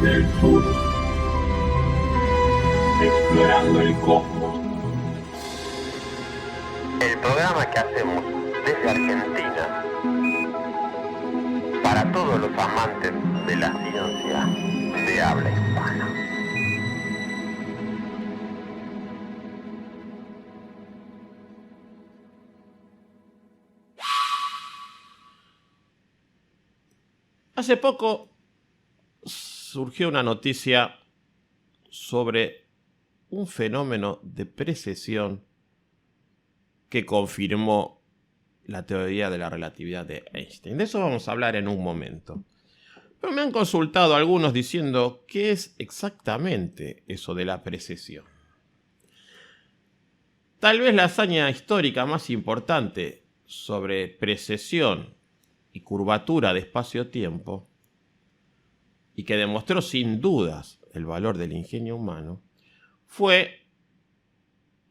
desde el sur, explorando el cosmos. El programa que hacemos desde Argentina para todos los amantes de la ciencia de habla hispana. Hace poco surgió una noticia sobre un fenómeno de precesión que confirmó la teoría de la relatividad de Einstein. De eso vamos a hablar en un momento. Pero me han consultado algunos diciendo qué es exactamente eso de la precesión. Tal vez la hazaña histórica más importante sobre precesión y curvatura de espacio-tiempo, y que demostró sin dudas el valor del ingenio humano, fue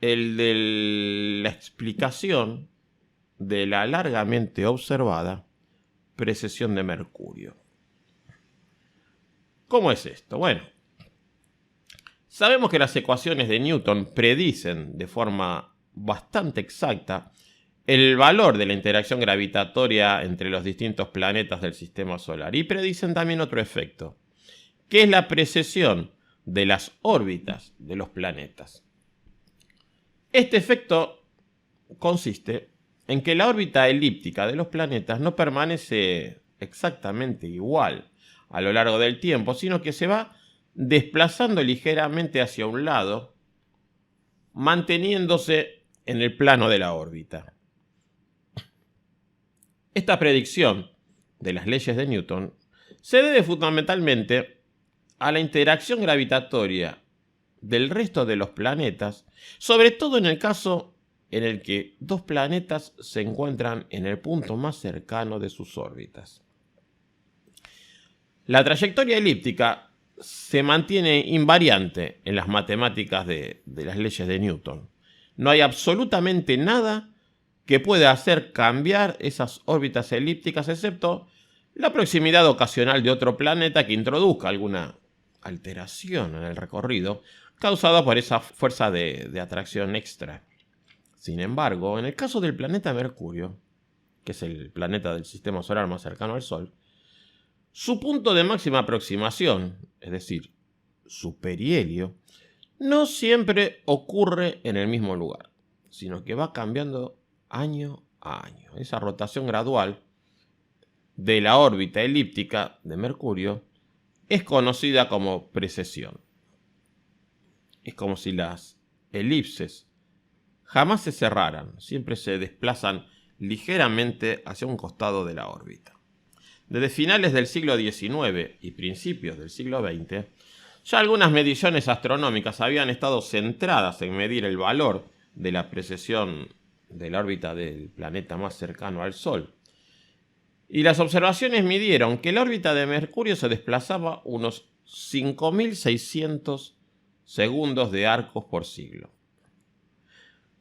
el de la explicación de la largamente observada precesión de Mercurio. ¿Cómo es esto? Bueno, sabemos que las ecuaciones de Newton predicen de forma bastante exacta el valor de la interacción gravitatoria entre los distintos planetas del sistema solar, y predicen también otro efecto, que es la precesión de las órbitas de los planetas. Este efecto consiste en que la órbita elíptica de los planetas no permanece exactamente igual a lo largo del tiempo, sino que se va desplazando ligeramente hacia un lado, manteniéndose en el plano de la órbita. Esta predicción de las leyes de Newton se debe fundamentalmente a la interacción gravitatoria del resto de los planetas, sobre todo en el caso en el que dos planetas se encuentran en el punto más cercano de sus órbitas. La trayectoria elíptica se mantiene invariante en las matemáticas de las leyes de Newton. No hay absolutamente nada que pueda hacer cambiar esas órbitas elípticas, excepto la proximidad ocasional de otro planeta que introduzca alguna alteración en el recorrido causada por esa fuerza de atracción extra. Sin embargo, en el caso del planeta Mercurio, que es el planeta del sistema solar más cercano al Sol, su punto de máxima aproximación, es decir, su perihelio, no siempre ocurre en el mismo lugar, sino que va cambiando año a año. Esa rotación gradual de la órbita elíptica de Mercurio es conocida como precesión. Es como si las elipses jamás se cerraran, siempre se desplazan ligeramente hacia un costado de la órbita. Desde finales del siglo XIX y principios del siglo XX, ya algunas mediciones astronómicas habían estado centradas en medir el valor de la precesión de la órbita del planeta más cercano al Sol. Y las observaciones midieron que la órbita de Mercurio se desplazaba unos 5.600 segundos de arcos por siglo.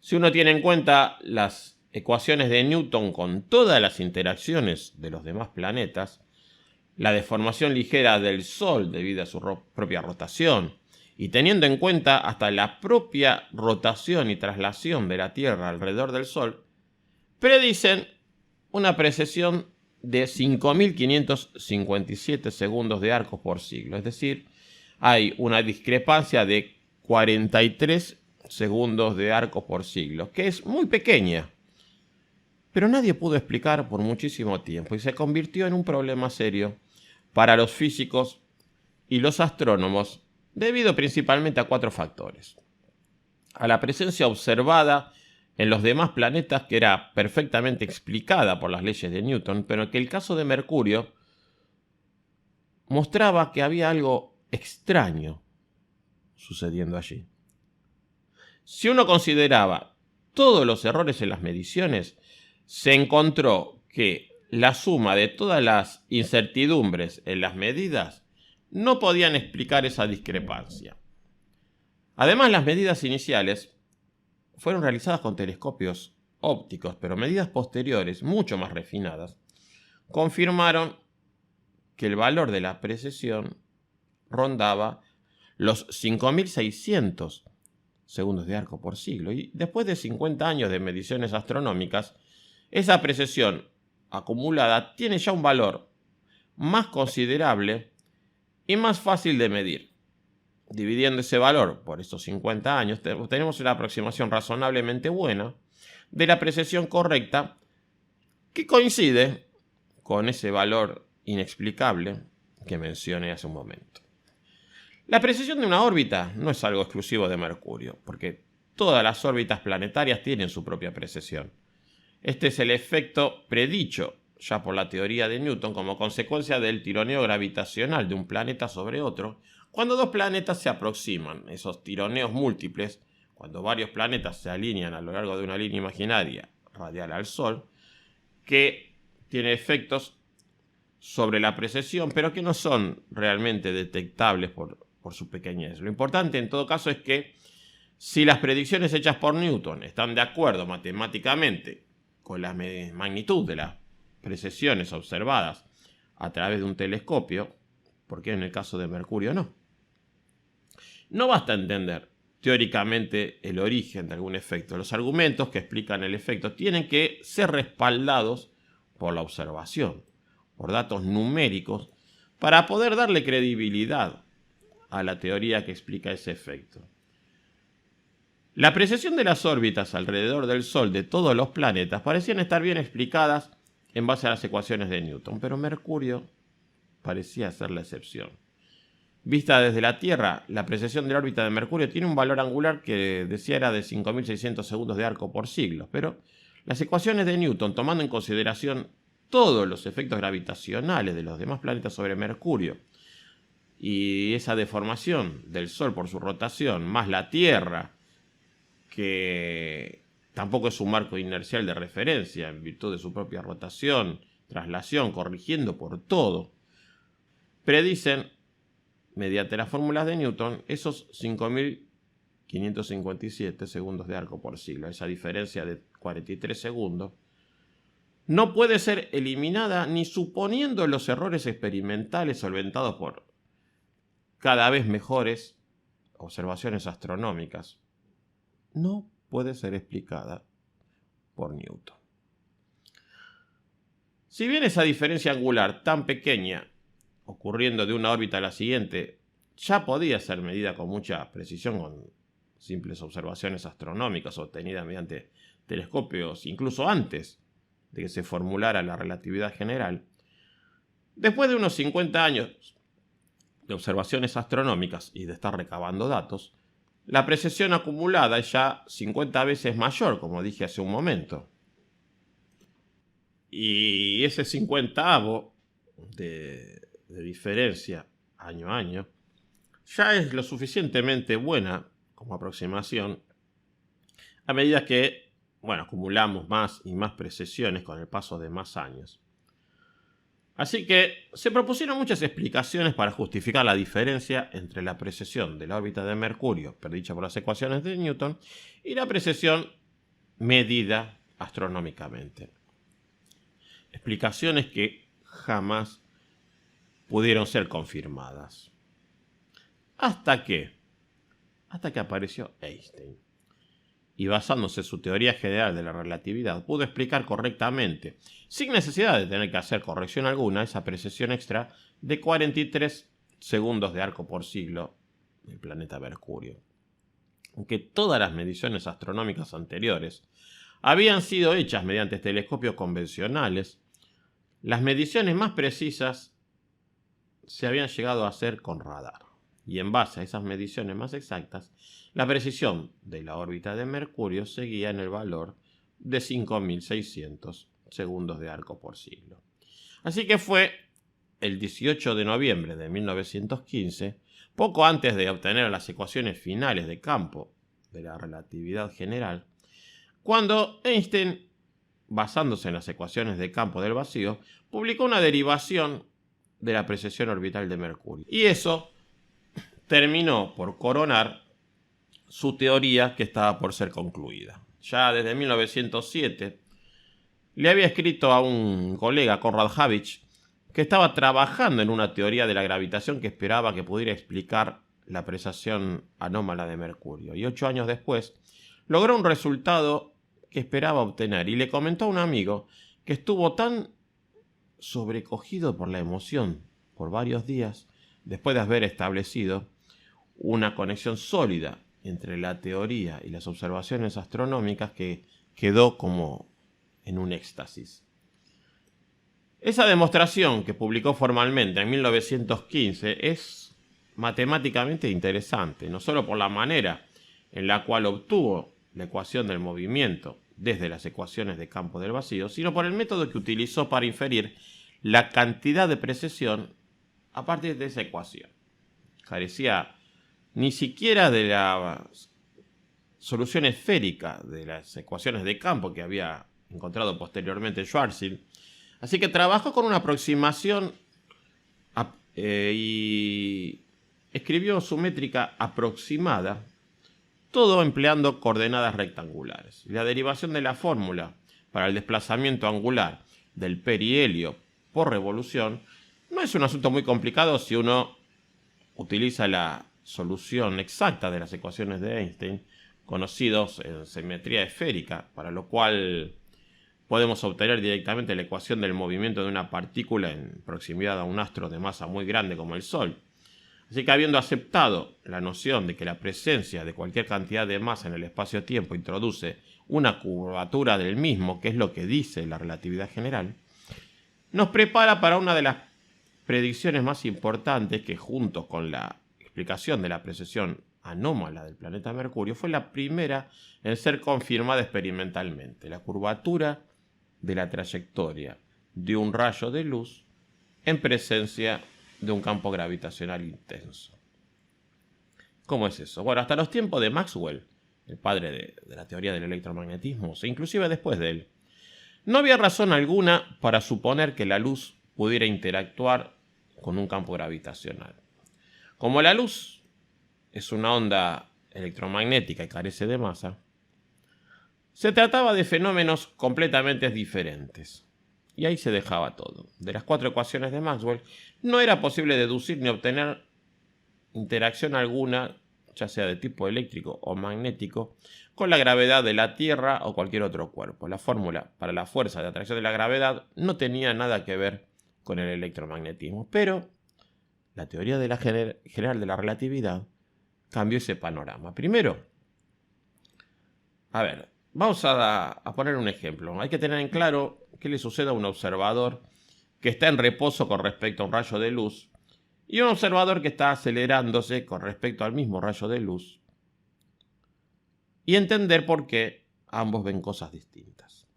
Si uno tiene en cuenta las ecuaciones de Newton con todas las interacciones de los demás planetas, la deformación ligera del Sol debido a su propia rotación, y teniendo en cuenta hasta la propia rotación y traslación de la Tierra alrededor del Sol, predicen una precesión de 5.557 segundos de arcos por siglo. Es decir, hay una discrepancia de 43 segundos de arcos por siglo, que es muy pequeña. Pero nadie pudo explicar por muchísimo tiempo y se convirtió en un problema serio para los físicos y los astrónomos, debido principalmente a 4 factores. A la presencia observada en los demás planetas, que era perfectamente explicada por las leyes de Newton, pero que el caso de Mercurio mostraba que había algo extraño sucediendo allí. Si uno consideraba todos los errores en las mediciones, se encontró que la suma de todas las incertidumbres en las medidas no podían explicar esa discrepancia. Además, las medidas iniciales fueron realizadas con telescopios ópticos, pero medidas posteriores, mucho más refinadas, confirmaron que el valor de la precesión rondaba los 5.600 segundos de arco por siglo. Y después de 50 años de mediciones astronómicas, esa precesión acumulada tiene ya un valor más considerable y más fácil de medir. Dividiendo ese valor por estos 50 años, tenemos una aproximación razonablemente buena de la precesión correcta que coincide con ese valor inexplicable que mencioné hace un momento. La precesión de una órbita no es algo exclusivo de Mercurio, porque todas las órbitas planetarias tienen su propia precesión. Este es el efecto predicho ya por la teoría de Newton como consecuencia del tironeo gravitacional de un planeta sobre otro, cuando dos planetas se aproximan. Esos tironeos múltiples, cuando varios planetas se alinean a lo largo de una línea imaginaria radial al Sol, que tiene efectos sobre la precesión, pero que no son realmente detectables por su pequeñez. Lo importante en todo caso es que si las predicciones hechas por Newton están de acuerdo matemáticamente con la magnitud de las precesiones observadas a través de un telescopio, ¿por qué en el caso de Mercurio no? No basta entender teóricamente el origen de algún efecto. Los argumentos que explican el efecto tienen que ser respaldados por la observación, por datos numéricos, para poder darle credibilidad a la teoría que explica ese efecto. La precesión de las órbitas alrededor del Sol de todos los planetas parecían estar bien explicadas en base a las ecuaciones de Newton, pero Mercurio parecía ser la excepción. Vista desde la Tierra, la precesión de la órbita de Mercurio tiene un valor angular que decía era de 5.600 segundos de arco por siglo, pero las ecuaciones de Newton, tomando en consideración todos los efectos gravitacionales de los demás planetas sobre Mercurio y esa deformación del Sol por su rotación, más la Tierra, que tampoco es un marco inercial de referencia en virtud de su propia rotación, traslación, corrigiendo por todo, predicen, mediante las fórmulas de Newton, esos 5.557 segundos de arco por siglo. Esa diferencia de 43 segundos no puede ser eliminada ni suponiendo los errores experimentales solventados por cada vez mejores observaciones astronómicas. No puede ser explicada por Newton. Si bien esa diferencia angular tan pequeña, ocurriendo de una órbita a la siguiente, ya podía ser medida con mucha precisión con simples observaciones astronómicas obtenidas mediante telescopios, incluso antes de que se formulara la relatividad general, después de unos 50 años de observaciones astronómicas y de estar recabando datos, la precesión acumulada es ya 50 veces mayor, como dije hace un momento. Y ese 50avo de diferencia año a año ya es lo suficientemente buena como aproximación a medida que, acumulamos más y más precesiones con el paso de más años. Así que se propusieron muchas explicaciones para justificar la diferencia entre la precesión de la órbita de Mercurio, predicha por las ecuaciones de Newton, y la precesión medida astronómicamente. Explicaciones que jamás pudieron ser confirmadas. Hasta que apareció Einstein. Y basándose en su teoría general de la relatividad, pudo explicar correctamente, sin necesidad de tener que hacer corrección alguna, esa precesión extra de 43 segundos de arco por siglo del planeta Mercurio. Aunque todas las mediciones astronómicas anteriores habían sido hechas mediante telescopios convencionales, las mediciones más precisas se habían llegado a hacer con radar. Y en base a esas mediciones más exactas, la precisión de la órbita de Mercurio seguía en el valor de 5.600 segundos de arco por siglo. Así que fue el 18 de noviembre de 1915, poco antes de obtener las ecuaciones finales de campo de la relatividad general, cuando Einstein, basándose en las ecuaciones de campo del vacío, publicó una derivación de la precesión orbital de Mercurio. Y eso terminó por coronar su teoría que estaba por ser concluida. Ya desde 1907 le había escrito a un colega, Conrad Habich, que estaba trabajando en una teoría de la gravitación que esperaba que pudiera explicar la precesión anómala de Mercurio. Y 8 años después logró un resultado que esperaba obtener y le comentó a un amigo que estuvo tan sobrecogido por la emoción por varios días después de haber establecido una conexión sólida entre la teoría y las observaciones astronómicas que quedó como en un éxtasis. Esa demostración que publicó formalmente en 1915 es matemáticamente interesante, no solo por la manera en la cual obtuvo la ecuación del movimiento desde las ecuaciones de campo del vacío, sino por el método que utilizó para inferir la cantidad de precesión a partir de esa ecuación. Carecía ni siquiera de la solución esférica de las ecuaciones de campo que había encontrado posteriormente Schwarzschild. Así que trabajó con una aproximación y escribió su métrica aproximada, todo empleando coordenadas rectangulares. La derivación de la fórmula para el desplazamiento angular del perihelio por revolución no es un asunto muy complicado si uno utiliza la solución exacta de las ecuaciones de Einstein, conocidos en simetría esférica, para lo cual podemos obtener directamente la ecuación del movimiento de una partícula en proximidad a un astro de masa muy grande como el Sol. Así que habiendo aceptado la noción de que la presencia de cualquier cantidad de masa en el espacio-tiempo introduce una curvatura del mismo, que es lo que dice la relatividad general, nos prepara para una de las predicciones más importantes que, junto con la explicación de la precesión anómala del planeta Mercurio, fue la primera en ser confirmada experimentalmente: la curvatura de la trayectoria de un rayo de luz en presencia de un campo gravitacional intenso. ¿Cómo es eso? Bueno, hasta los tiempos de Maxwell, el padre de la teoría del electromagnetismo, e inclusive después de él, no había razón alguna para suponer que la luz pudiera interactuar con un campo gravitacional. Como la luz es una onda electromagnética y carece de masa, se trataba de fenómenos completamente diferentes. Y ahí se dejaba todo. De las 4 ecuaciones de Maxwell no era posible deducir ni obtener interacción alguna, ya sea de tipo eléctrico o magnético, con la gravedad de la Tierra o cualquier otro cuerpo. La fórmula para la fuerza de atracción de la gravedad no tenía nada que ver con el electromagnetismo, pero la teoría de la general de la relatividad cambió ese panorama. Primero, vamos a poner un ejemplo. Hay que tener en claro qué le sucede a un observador que está en reposo con respecto a un rayo de luz y un observador que está acelerándose con respecto al mismo rayo de luz, y entender por qué ambos ven cosas distintas.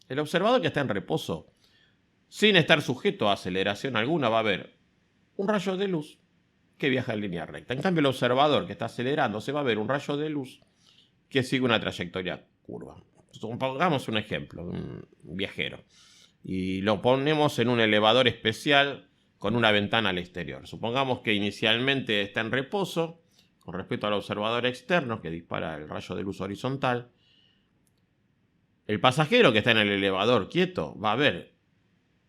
El observador que está en reposo, sin estar sujeto a aceleración alguna, va a ver un rayo de luz que viaja en línea recta. En cambio, el observador que está acelerándose va a ver un rayo de luz que sigue una trayectoria curva. Pongamos un ejemplo, un viajero, y lo ponemos en un elevador especial con una ventana al exterior. Supongamos que inicialmente está en reposo con respecto al observador externo que dispara el rayo de luz horizontal. El pasajero que está en el elevador quieto va a ver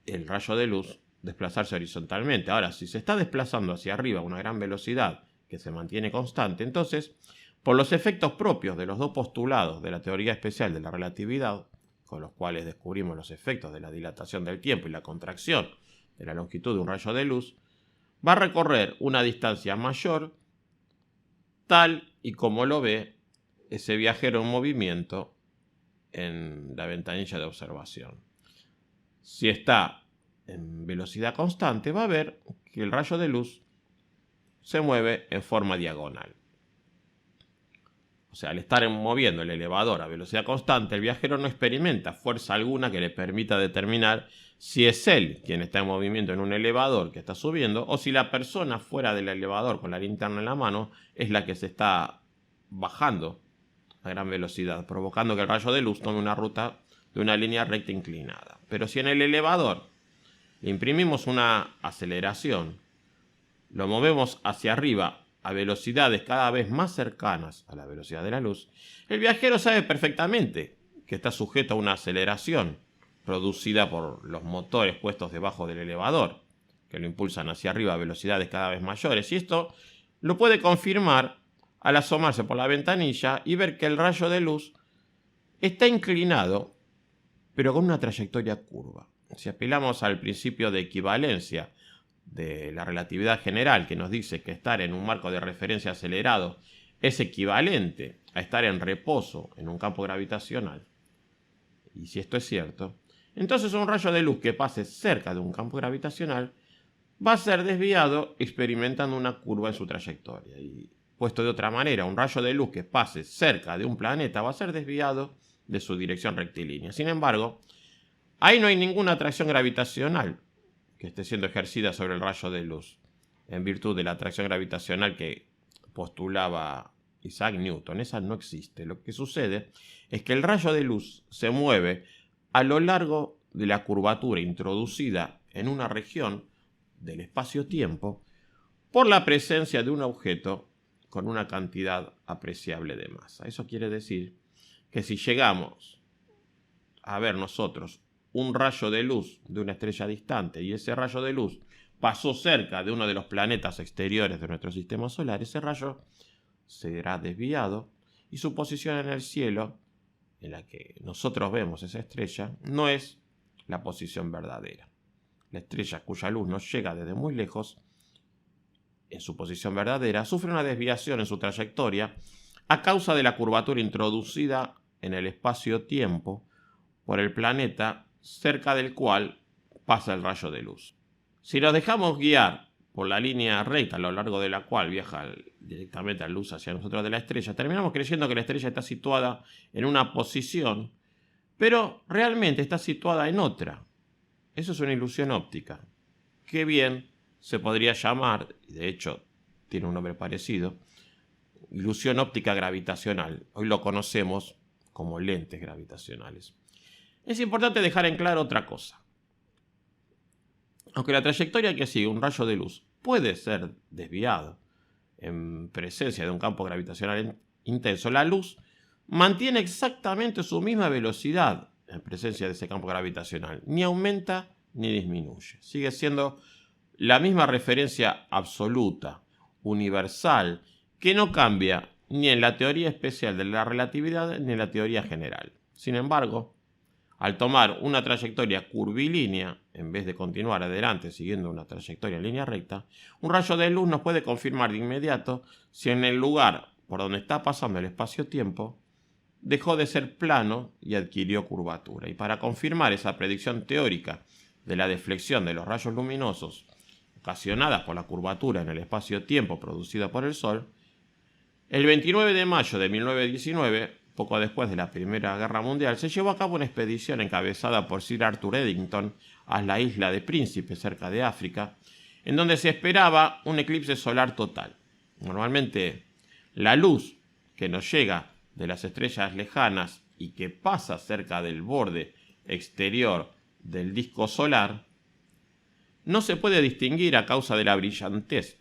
el rayo de luz desplazarse horizontalmente. Ahora, si se está desplazando hacia arriba a una gran velocidad que se mantiene constante, entonces, por los efectos propios de los dos postulados de la teoría especial de la relatividad, con los cuales descubrimos los efectos de la dilatación del tiempo y la contracción de la longitud de un rayo de luz, va a recorrer una distancia mayor, tal y como lo ve ese viajero en movimiento en la ventanilla de observación. Si está en velocidad constante, va a ver que el rayo de luz se mueve en forma diagonal. O sea, al estar moviendo el elevador a velocidad constante, el viajero no experimenta fuerza alguna que le permita determinar si es él quien está en movimiento en un elevador que está subiendo, o si la persona fuera del elevador con la linterna en la mano es la que se está bajando a gran velocidad, provocando que el rayo de luz tome una ruta de una línea recta inclinada. Pero si en el elevador le imprimimos una aceleración, lo movemos hacia arriba a velocidades cada vez más cercanas a la velocidad de la luz, el viajero sabe perfectamente que está sujeto a una aceleración producida por los motores puestos debajo del elevador. que lo impulsan hacia arriba a velocidades cada vez mayores. Y esto lo puede confirmar al asomarse por la ventanilla y ver que el rayo de luz está inclinado, pero con una trayectoria curva. Si apelamos al principio de equivalencia de la relatividad general, que nos dice que estar en un marco de referencia acelerado es equivalente a estar en reposo en un campo gravitacional, y si esto es cierto, entonces un rayo de luz que pase cerca de un campo gravitacional va a ser desviado experimentando una curva en su trayectoria. Y puesto de otra manera, un rayo de luz que pase cerca de un planeta va a ser desviado de su dirección rectilínea. Sin embargo, ahí no hay ninguna atracción gravitacional que esté siendo ejercida sobre el rayo de luz, en virtud de la atracción gravitacional que postulaba Isaac Newton. Esa no existe. Lo que sucede es que el rayo de luz se mueve a lo largo de la curvatura introducida en una región del espacio-tiempo por la presencia de un objeto con una cantidad apreciable de masa. Eso quiere decir que si llegamos a ver nosotros un rayo de luz de una estrella distante y ese rayo de luz pasó cerca de uno de los planetas exteriores de nuestro sistema solar, ese rayo será desviado y su posición en el cielo, en la que nosotros vemos esa estrella, no es la posición verdadera. La estrella cuya luz nos llega desde muy lejos, en su posición verdadera, sufre una desviación en su trayectoria a causa de la curvatura introducida en el espacio-tiempo por el planeta cerca del cual pasa el rayo de luz. Si nos dejamos guiar por la línea recta a lo largo de la cual viaja directamente la luz hacia nosotros de la estrella, terminamos creyendo que la estrella está situada en una posición, pero realmente está situada en otra. Eso es una ilusión óptica, que bien se podría llamar, y de hecho tiene un nombre parecido, ilusión óptica gravitacional. Hoy lo conocemos como lentes gravitacionales. Es importante dejar en claro otra cosa. Aunque la trayectoria que sigue un rayo de luz puede ser desviado en presencia de un campo gravitacional intenso, la luz mantiene exactamente su misma velocidad en presencia de ese campo gravitacional. Ni aumenta ni disminuye. Sigue siendo la misma referencia absoluta, universal, que no cambia ni en la teoría especial de la relatividad ni en la teoría general. Sin embargo, al tomar una trayectoria curvilínea, en vez de continuar adelante siguiendo una trayectoria en línea recta, un rayo de luz nos puede confirmar de inmediato si en el lugar por donde está pasando el espacio-tiempo dejó de ser plano y adquirió curvatura. Y para confirmar esa predicción teórica de la deflexión de los rayos luminosos ocasionadas por la curvatura en el espacio-tiempo producida por el Sol, el 29 de mayo de 1919, poco después de la Primera Guerra Mundial, se llevó a cabo una expedición encabezada por Sir Arthur Eddington a la isla de Príncipe, cerca de África, en donde se esperaba un eclipse solar total. Normalmente, la luz que nos llega de las estrellas lejanas y que pasa cerca del borde exterior del disco solar no se puede distinguir a causa de la brillantez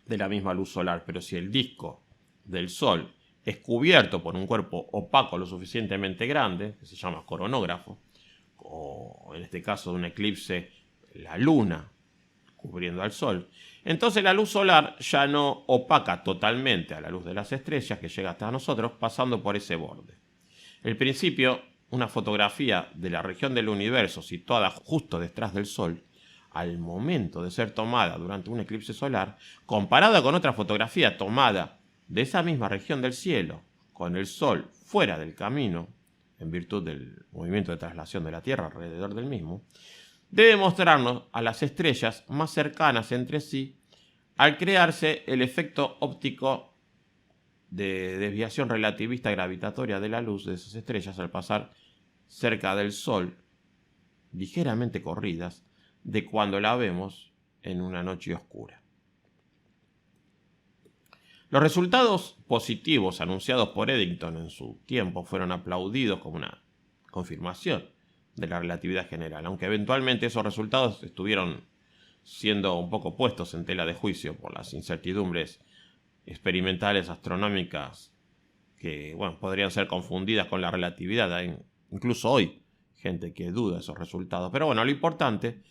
de la misma luz solar, pero si el disco del Sol es cubierto por un cuerpo opaco lo suficientemente grande, que se llama coronógrafo, o en este caso de un eclipse, la Luna cubriendo al Sol, entonces la luz solar ya no opaca totalmente a la luz de las estrellas que llega hasta nosotros pasando por ese borde. En principio, una fotografía de la región del universo situada justo detrás del Sol, al momento de ser tomada durante un eclipse solar, comparada con otra fotografía tomada de esa misma región del cielo, con el Sol fuera del camino, en virtud del movimiento de traslación de la Tierra alrededor del mismo, debe mostrarnos a las estrellas más cercanas entre sí al crearse el efecto óptico de desviación relativista gravitatoria de la luz de esas estrellas al pasar cerca del Sol, ligeramente corridas, de cuando la vemos en una noche oscura. Los resultados positivos anunciados por Eddington en su tiempo fueron aplaudidos como una confirmación de la relatividad general, aunque eventualmente esos resultados estuvieron siendo un poco puestos en tela de juicio por las incertidumbres experimentales astronómicas que podrían ser confundidas con la relatividad. Incluso hoy gente que duda de esos resultados. Pero bueno, lo importante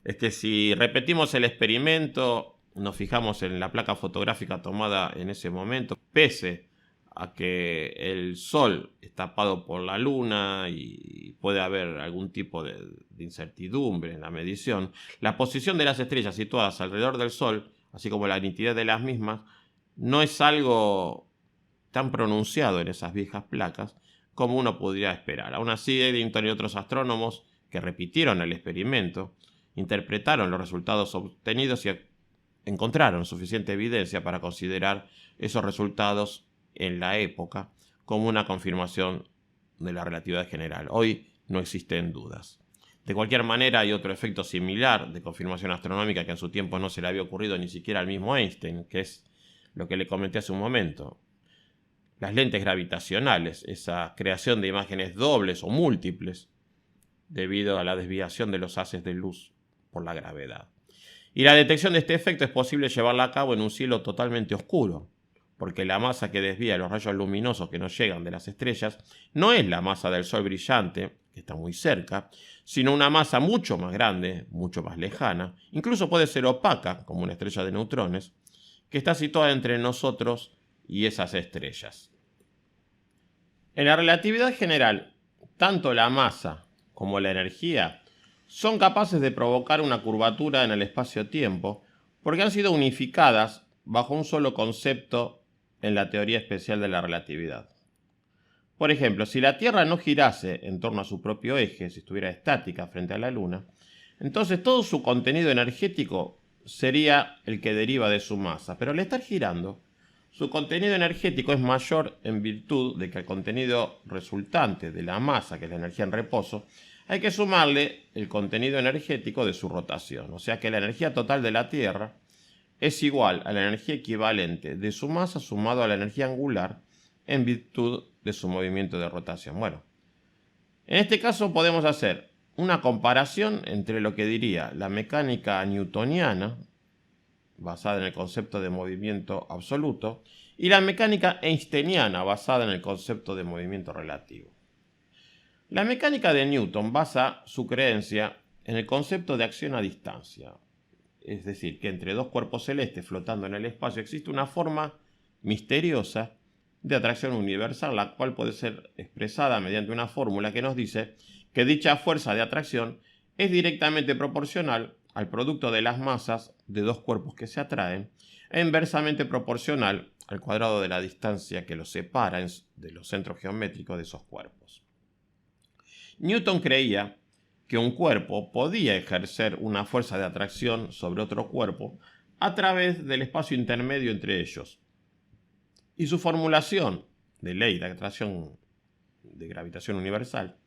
es que si repetimos el experimento, nos fijamos en la placa fotográfica tomada en ese momento, pese a que el Sol es tapado por la Luna y puede haber algún tipo de incertidumbre en la medición, la posición de las estrellas situadas alrededor del Sol, así como la nitidez de las mismas, no es algo tan pronunciado en esas viejas placas como uno podría esperar. Aún así, Eddington y otros astrónomos que repitieron el experimento interpretaron los resultados obtenidos y encontraron suficiente evidencia para considerar esos resultados en la época como una confirmación de la relatividad general. Hoy no existen dudas. De cualquier manera, hay otro efecto similar de confirmación astronómica que en su tiempo no se le había ocurrido ni siquiera al mismo Einstein, que es lo que le comenté hace un momento. Las lentes gravitacionales, esa creación de imágenes dobles o múltiples debido a la desviación de los haces de luz por la gravedad. Y la detección de este efecto es posible llevarla a cabo en un cielo totalmente oscuro, porque la masa que desvía los rayos luminosos que nos llegan de las estrellas no es la masa del Sol brillante, que está muy cerca, sino una masa mucho más grande, mucho más lejana, incluso puede ser opaca, como una estrella de neutrones, que está situada entre nosotros y esas estrellas. En la relatividad general, tanto la masa como la energía son capaces de provocar una curvatura en el espacio-tiempo porque han sido unificadas bajo un solo concepto en la teoría especial de la relatividad. Por ejemplo, si la Tierra no girase en torno a su propio eje, si estuviera estática frente a la Luna, entonces todo su contenido energético sería el que deriva de su masa, pero al estar girando, su contenido energético es mayor en virtud de que al contenido resultante de la masa, que es la energía en reposo, hay que sumarle el contenido energético de su rotación. O sea que la energía total de la Tierra es igual a la energía equivalente de su masa sumado a la energía angular en virtud de su movimiento de rotación. Bueno, en este caso podemos hacer una comparación entre lo que diría la mecánica newtoniana, basada en el concepto de movimiento absoluto, y la mecánica einsteiniana, basada en el concepto de movimiento relativo. La mecánica de Newton basa su creencia en el concepto de acción a distancia, es decir, que entre dos cuerpos celestes flotando en el espacio existe una forma misteriosa de atracción universal, la cual puede ser expresada mediante una fórmula que nos dice que dicha fuerza de atracción es directamente proporcional al producto de las masas de dos cuerpos que se atraen e inversamente proporcional al cuadrado de la distancia que los separa de los centros geométricos de esos cuerpos. Newton creía que un cuerpo podía ejercer una fuerza de atracción sobre otro cuerpo a través del espacio intermedio entre ellos. Y su formulación de ley de atracción de gravitación universal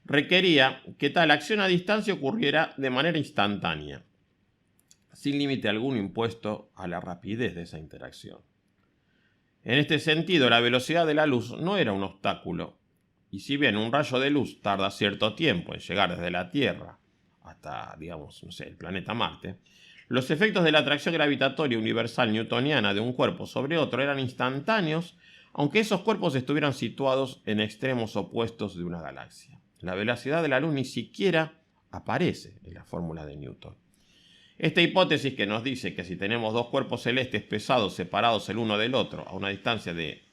requería que tal acción a distancia ocurriera de manera instantánea, sin límite alguno impuesto a la rapidez de esa interacción. En este sentido, la velocidad de la luz no era un obstáculo, y si bien un rayo de luz tarda cierto tiempo en llegar desde la Tierra hasta, digamos, el planeta Marte, los efectos de la atracción gravitatoria universal newtoniana de un cuerpo sobre otro eran instantáneos, aunque esos cuerpos estuvieran situados en extremos opuestos de una galaxia. La velocidad de la luz ni siquiera aparece en la fórmula de Newton. Esta hipótesis que nos dice que si tenemos dos cuerpos celestes pesados separados el uno del otro a una distancia de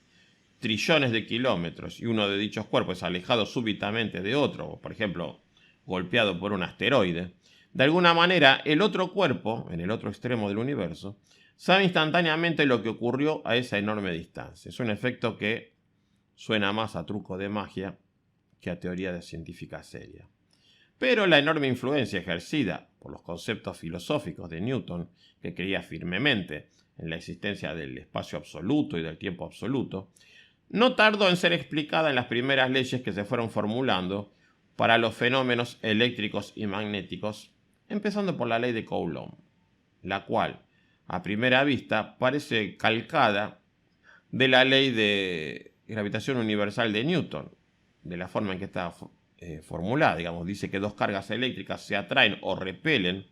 trillones de kilómetros y uno de dichos cuerpos alejado súbitamente de otro, o por ejemplo golpeado por un asteroide, de alguna manera el otro cuerpo, en el otro extremo del universo, sabe instantáneamente lo que ocurrió a esa enorme distancia. Es un efecto que suena más a truco de magia que a teoría de científica seria. Pero la enorme influencia ejercida por los conceptos filosóficos de Newton, que creía firmemente en la existencia del espacio absoluto y del tiempo absoluto, no tardó en ser explicada en las primeras leyes que se fueron formulando para los fenómenos eléctricos y magnéticos, empezando por la ley de Coulomb, la cual, a primera vista, parece calcada de la ley de gravitación universal de Newton, de la forma en que está formulada. Digamos, dice que dos cargas eléctricas se atraen o repelen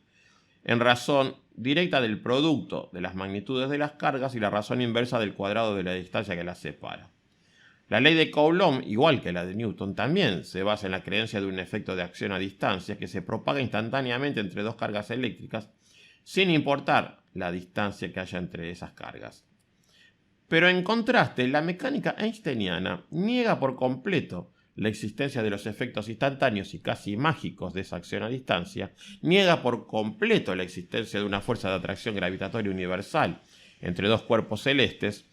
en razón directa del producto de las magnitudes de las cargas y la razón inversa del cuadrado de la distancia que las separa. La ley de Coulomb, igual que la de Newton, también se basa en la creencia de un efecto de acción a distancia que se propaga instantáneamente entre dos cargas eléctricas, sin importar la distancia que haya entre esas cargas. Pero en contraste, la mecánica einsteiniana niega por completo la existencia de los efectos instantáneos y casi mágicos de esa acción a distancia, niega por completo la existencia de una fuerza de atracción gravitatoria universal entre dos cuerpos celestes,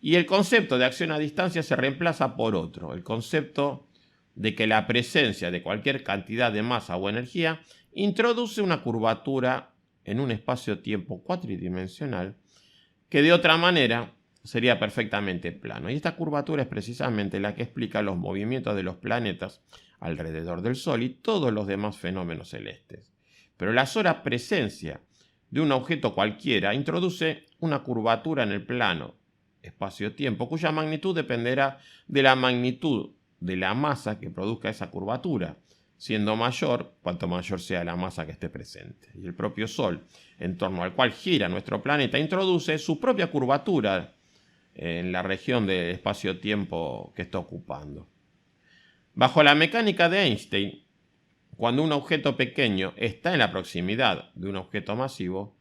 y el concepto de acción a distancia se reemplaza por otro, el concepto de que la presencia de cualquier cantidad de masa o energía introduce una curvatura en un espacio-tiempo cuatridimensional que de otra manera sería perfectamente plano. Y esta curvatura es precisamente la que explica los movimientos de los planetas alrededor del Sol y todos los demás fenómenos celestes. Pero la sola presencia de un objeto cualquiera introduce una curvatura en el plano espacio-tiempo, cuya magnitud dependerá de la magnitud de la masa que produzca esa curvatura, siendo mayor cuanto mayor sea la masa que esté presente. Y el propio Sol, en torno al cual gira nuestro planeta, introduce su propia curvatura en la región de espacio-tiempo que está ocupando. Bajo la mecánica de Einstein, cuando un objeto pequeño está en la proximidad de un objeto masivo,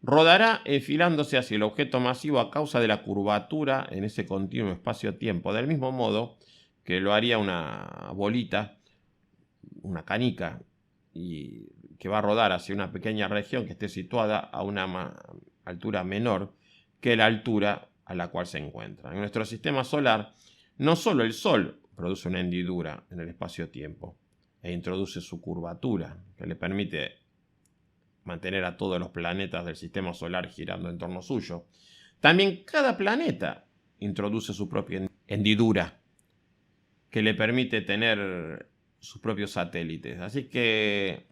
rodará enfilándose hacia el objeto masivo a causa de la curvatura en ese continuo espacio-tiempo, del mismo modo que lo haría una bolita, una canica, y que va a rodar hacia una pequeña región que esté situada a una altura menor que la altura a la cual se encuentra. En nuestro sistema solar, no solo el Sol produce una hendidura en el espacio-tiempo e introduce su curvatura, que le permite mantener a todos los planetas del sistema solar girando en torno suyo, también cada planeta introduce su propia hendidura, que le permite tener sus propios satélites. Así que,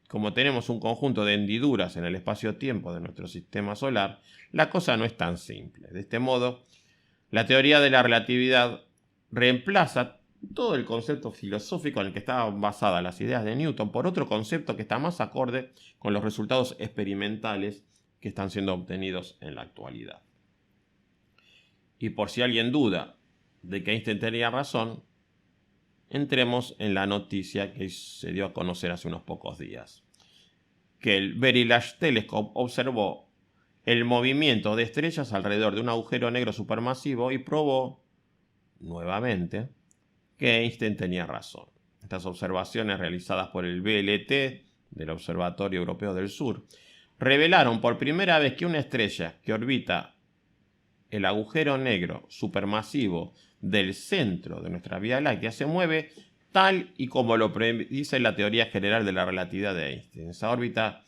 como tenemos un conjunto de hendiduras en el espacio-tiempo de nuestro sistema solar, la cosa no es tan simple. De este modo, la teoría de la relatividad reemplaza todo el concepto filosófico en el que estaban basadas las ideas de Newton por otro concepto que está más acorde con los resultados experimentales que están siendo obtenidos en la actualidad. Y por si alguien duda de que Einstein tenía razón, entremos en la noticia que se dio a conocer hace unos pocos días, que el Very Large Telescope observó el movimiento de estrellas alrededor de un agujero negro supermasivo y probó nuevamente que Einstein tenía razón. Estas observaciones realizadas por el VLT del Observatorio Europeo del Sur revelaron por primera vez que una estrella que orbita el agujero negro supermasivo del centro de nuestra Vía Láctea se mueve tal y como lo predice la teoría general de la relatividad de Einstein. Esa órbita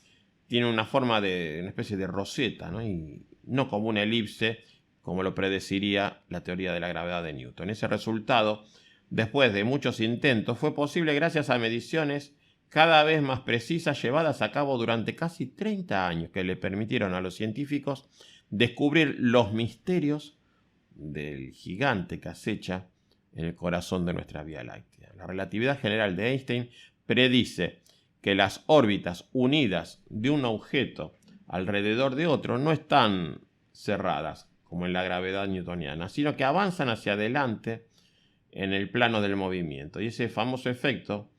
tiene una forma de una especie de roseta, ¿no? Y no como una elipse, como lo predeciría la teoría de la gravedad de Newton. Ese resultado, después de muchos intentos, fue posible gracias a mediciones cada vez más precisas llevadas a cabo durante casi 30 años que le permitieron a los científicos descubrir los misterios del gigante que acecha en el corazón de nuestra Vía Láctea. La relatividad general de Einstein predice que las órbitas unidas de un objeto alrededor de otro no están cerradas, como en la gravedad newtoniana, sino que avanzan hacia adelante en el plano del movimiento. Y ese famoso efecto,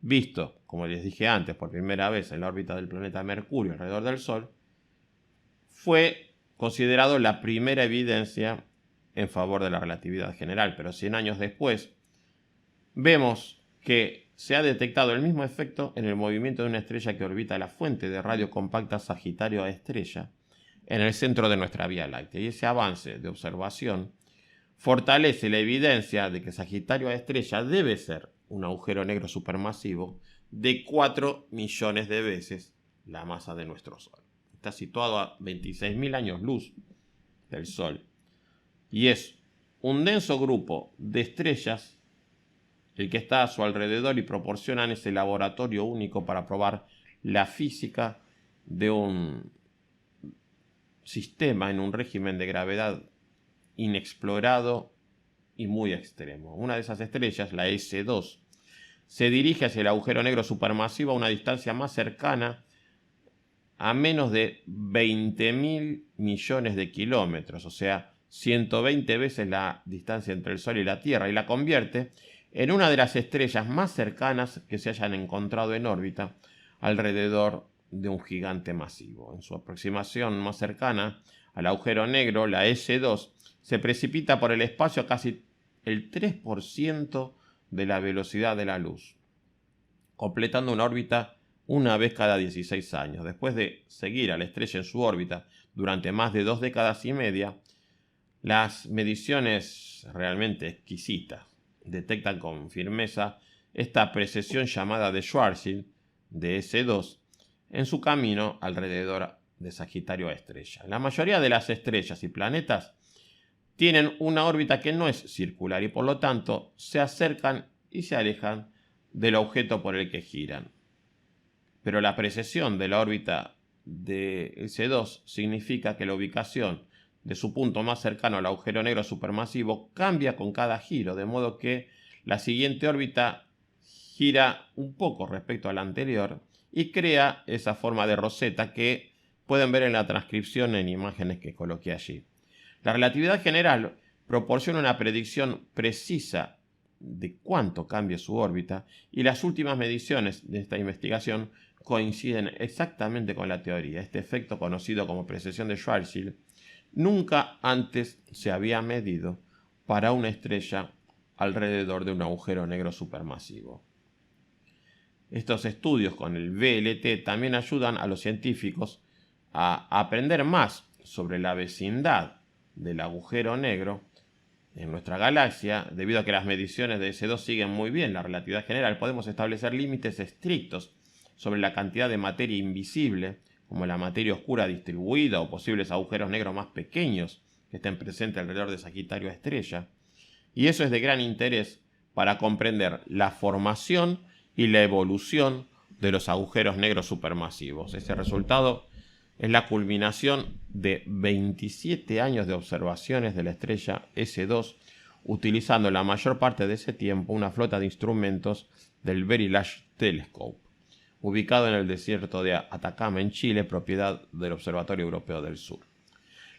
visto, como les dije antes, por primera vez en la órbita del planeta Mercurio alrededor del Sol, fue considerado la primera evidencia en favor de la relatividad general. Pero 100 años después, vemos que se ha detectado el mismo efecto en el movimiento de una estrella que orbita la fuente de radio compacta Sagitario A estrella en el centro de nuestra Vía Láctea. Y ese avance de observación fortalece la evidencia de que Sagitario A estrella debe ser un agujero negro supermasivo de 4 millones de veces la masa de nuestro Sol. Está situado a 26.000 años luz del Sol y es un denso grupo de estrellas el que está a su alrededor y proporcionan ese laboratorio único para probar la física de un sistema en un régimen de gravedad inexplorado y muy extremo. Una de esas estrellas, la S2, se dirige hacia el agujero negro supermasivo a una distancia más cercana a menos de 20.000 millones de kilómetros, o sea, 120 veces la distancia entre el Sol y la Tierra y la convierte en una de las estrellas más cercanas que se hayan encontrado en órbita alrededor de un gigante masivo. En su aproximación más cercana al agujero negro, la S2 se precipita por el espacio a casi el 3% de la velocidad de la luz, completando una órbita una vez cada 16 años. Después de seguir a la estrella en su órbita durante más de 2 décadas y media, las mediciones realmente exquisitas detectan con firmeza esta precesión llamada de Schwarzschild de S2 en su camino alrededor de Sagitario a estrella. La mayoría de las estrellas y planetas tienen una órbita que no es circular y por lo tanto se acercan y se alejan del objeto por el que giran. Pero la precesión de la órbita de S2 significa que la ubicación de su punto más cercano al agujero negro supermasivo cambia con cada giro, de modo que la siguiente órbita gira un poco respecto a la anterior y crea esa forma de roseta que pueden ver en la transcripción en imágenes que coloqué allí. La relatividad general proporciona una predicción precisa de cuánto cambie su órbita y las últimas mediciones de esta investigación coinciden exactamente con la teoría. Este efecto, conocido como precesión de Schwarzschild, nunca antes se había medido para una estrella alrededor de un agujero negro supermasivo. Estos estudios con el VLT también ayudan a los científicos a aprender más sobre la vecindad del agujero negro en nuestra galaxia. Debido a que las mediciones de S2 siguen muy bien la relatividad general, podemos establecer límites estrictos sobre la cantidad de materia invisible, como la materia oscura distribuida o posibles agujeros negros más pequeños que estén presentes alrededor de Sagitario a estrella. Y eso es de gran interés para comprender la formación y la evolución de los agujeros negros supermasivos. Ese resultado es la culminación de 27 años de observaciones de la estrella S2, utilizando la mayor parte de ese tiempo una flota de instrumentos del Very Large Telescope, ubicado en el desierto de Atacama, en Chile, propiedad del Observatorio Europeo del Sur.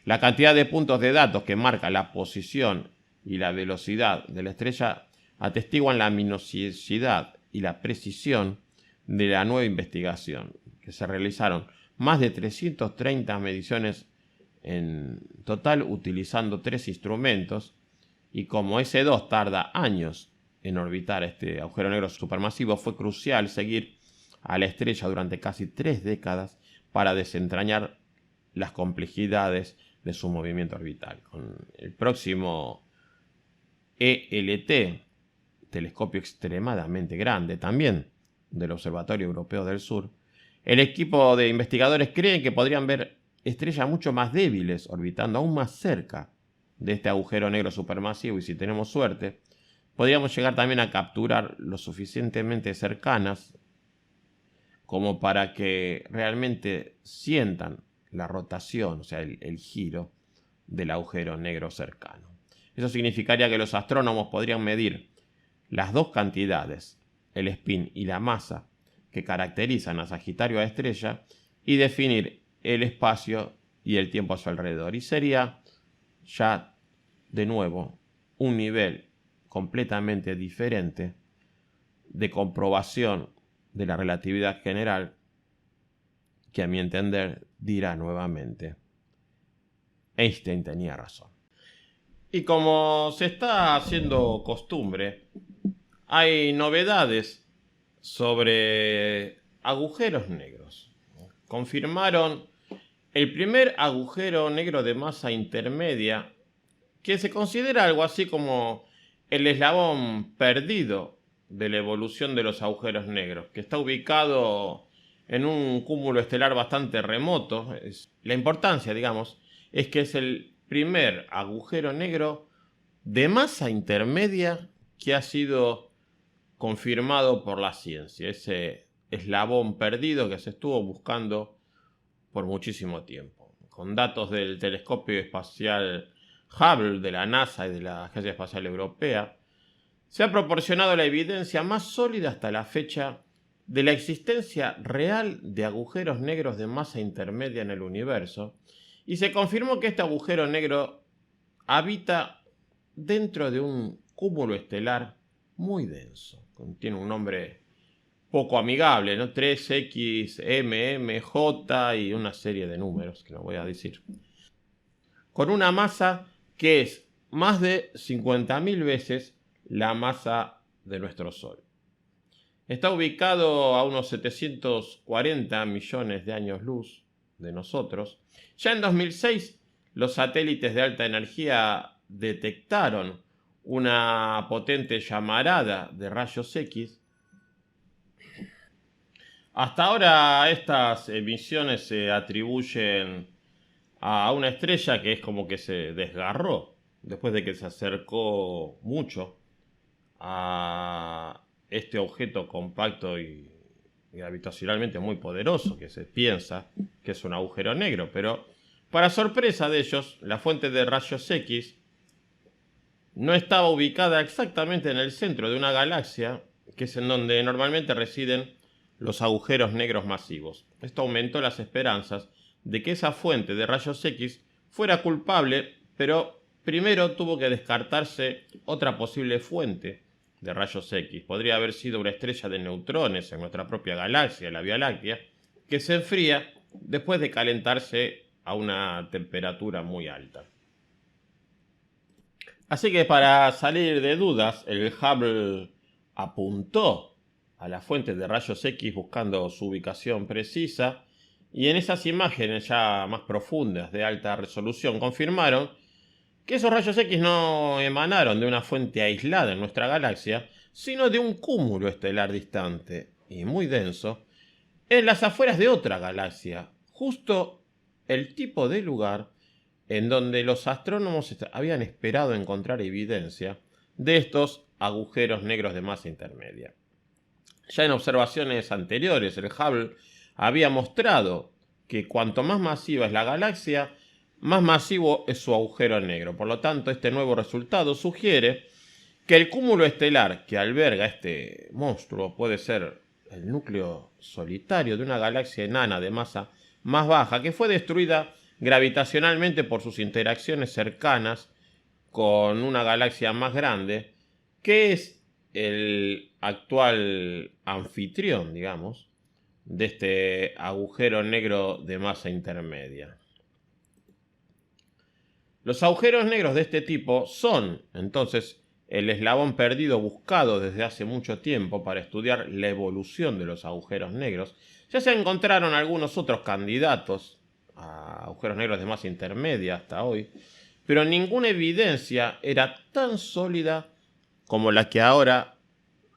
La cantidad de puntos de datos que marca la posición y la velocidad de la estrella atestiguan la minuciosidad y la precisión de la nueva investigación, que se realizaron más de 330 mediciones en total utilizando 3 instrumentos, y como S2 tarda años en orbitar este agujero negro supermasivo, fue crucial seguir a la estrella durante casi 3 décadas para desentrañar las complejidades de su movimiento orbital. Con el próximo ELT, telescopio extremadamente grande también del Observatorio Europeo del Sur, el equipo de investigadores cree que podrían ver estrellas mucho más débiles orbitando aún más cerca de este agujero negro supermasivo, y si tenemos suerte, podríamos llegar también a capturar lo suficientemente cercanas como para que realmente sientan la rotación, o sea, el giro del agujero negro cercano. Eso significaría que los astrónomos podrían medir las dos cantidades, el spin y la masa, que caracterizan a Sagitario a estrella, y definir el espacio y el tiempo a su alrededor. Y sería ya, de nuevo, un nivel completamente diferente de comprobación de la relatividad general, que a mi entender dirá nuevamente: Einstein tenía razón. Y como se está haciendo costumbre, hay novedades sobre agujeros negros. Confirmaron el primer agujero negro de masa intermedia, que se considera algo así como el eslabón perdido de la evolución de los agujeros negros, que está ubicado en un cúmulo estelar bastante remoto. La importancia, digamos, es que es el primer agujero negro de masa intermedia que ha sido confirmado por la ciencia, ese eslabón perdido que se estuvo buscando por muchísimo tiempo. Con datos del telescopio espacial Hubble de la NASA y de la Agencia Espacial Europea, se ha proporcionado la evidencia más sólida hasta la fecha de la existencia real de agujeros negros de masa intermedia en el universo, y se confirmó que este agujero negro habita dentro de un cúmulo estelar muy denso. Tiene un nombre poco amigable, ¿no? 3XMMJ y una serie de números que no voy a decir. Con una masa que es más de 50.000 veces la masa de nuestro Sol. Está ubicado a unos 740 millones de años luz de nosotros. Ya en 2006, los satélites de alta energía detectaron una potente llamarada de rayos X. Hasta ahora estas emisiones se atribuyen a una estrella que es como que se desgarró después de que se acercó mucho a este objeto compacto y gravitacionalmente muy poderoso que se piensa que es un agujero negro, pero para sorpresa de ellos, la fuente de rayos X no estaba ubicada exactamente en el centro de una galaxia, que es en donde normalmente residen los agujeros negros masivos. Esto aumentó las esperanzas de que esa fuente de rayos X fuera culpable, pero primero tuvo que descartarse otra posible fuente de rayos X. Podría haber sido una estrella de neutrones en nuestra propia galaxia, la Vía Láctea, que se enfría después de calentarse a una temperatura muy alta. Así que para salir de dudas, el Hubble apuntó a la fuente de rayos X buscando su ubicación precisa, y en esas imágenes ya más profundas de alta resolución confirmaron que esos rayos X no emanaron de una fuente aislada en nuestra galaxia, sino de un cúmulo estelar distante y muy denso en las afueras de otra galaxia, justo el tipo de lugar en donde los astrónomos habían esperado encontrar evidencia de estos agujeros negros de masa intermedia. Ya en observaciones anteriores, el Hubble había mostrado que cuanto más masiva es la galaxia, más masivo es su agujero negro. Por lo tanto, este nuevo resultado sugiere que el cúmulo estelar que alberga este monstruo puede ser el núcleo solitario de una galaxia enana de masa más baja que fue destruida gravitacionalmente por sus interacciones cercanas con una galaxia más grande, que es el actual anfitrión, digamos, de este agujero negro de masa intermedia. Los agujeros negros de este tipo son, entonces, el eslabón perdido buscado desde hace mucho tiempo para estudiar la evolución de los agujeros negros. Ya se encontraron algunos otros candidatos a agujeros negros de masa intermedia hasta hoy, pero ninguna evidencia era tan sólida como la que ahora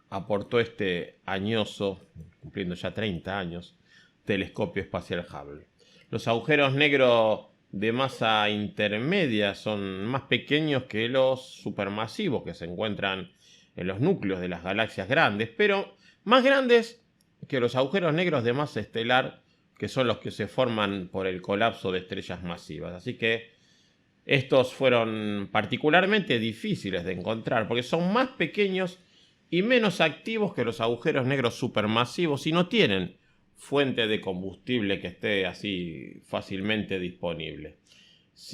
aportó este añoso, cumpliendo ya 30 años, telescopio espacial Hubble. Los agujeros negros de masa intermedia son más pequeños que los supermasivos que se encuentran en los núcleos de las galaxias grandes, pero más grandes que los agujeros negros de masa estelar, que son los que se forman por el colapso de estrellas masivas. Así que estos fueron particularmente difíciles de encontrar porque son más pequeños y menos activos que los agujeros negros supermasivos y no tienen fuente de combustible que esté así fácilmente disponible.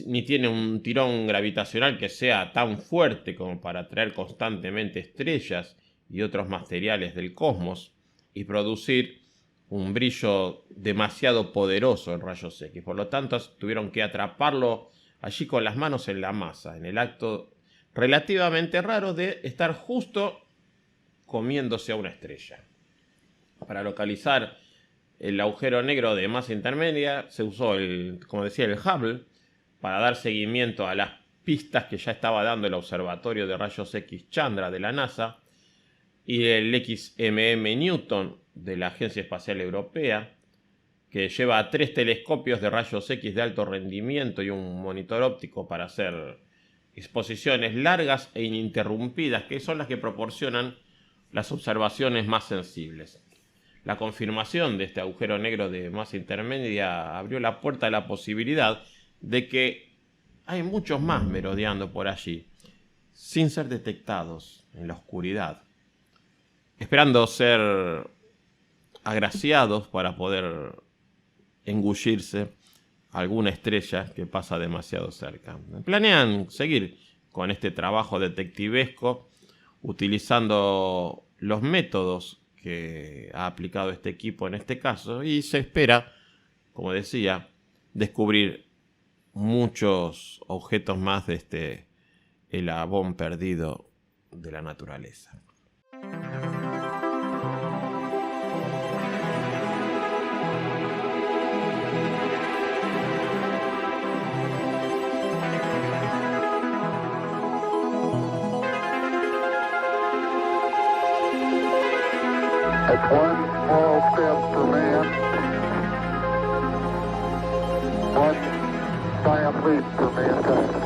Ni tiene un tirón gravitacional que sea tan fuerte como para atraer constantemente estrellas y otros materiales del cosmos y producir un brillo demasiado poderoso en rayos X. Por lo tanto, tuvieron que atraparlo allí con las manos en la masa, en el acto relativamente raro de estar justo comiéndose a una estrella. Para localizar el agujero negro de masa intermedia se usó, como decía, el Hubble para dar seguimiento a las pistas que ya estaba dando el Observatorio de Rayos X Chandra de la NASA y el XMM Newton de la Agencia Espacial Europea, que lleva 3 telescopios de rayos X de alto rendimiento y un monitor óptico para hacer exposiciones largas e ininterrumpidas, que son las que proporcionan las observaciones más sensibles. La confirmación de este agujero negro de masa intermedia abrió la puerta a la posibilidad de que hay muchos más merodeando por allí, sin ser detectados en la oscuridad, esperando ser agraciados para poder engullirse alguna estrella que pasa demasiado cerca. Planean seguir con este trabajo detectivesco utilizando los métodos que ha aplicado este equipo en este caso, y se espera, como decía, descubrir muchos objetos más de este eslabón perdido de la naturaleza. It's one small step for man, one giant leap for mankind.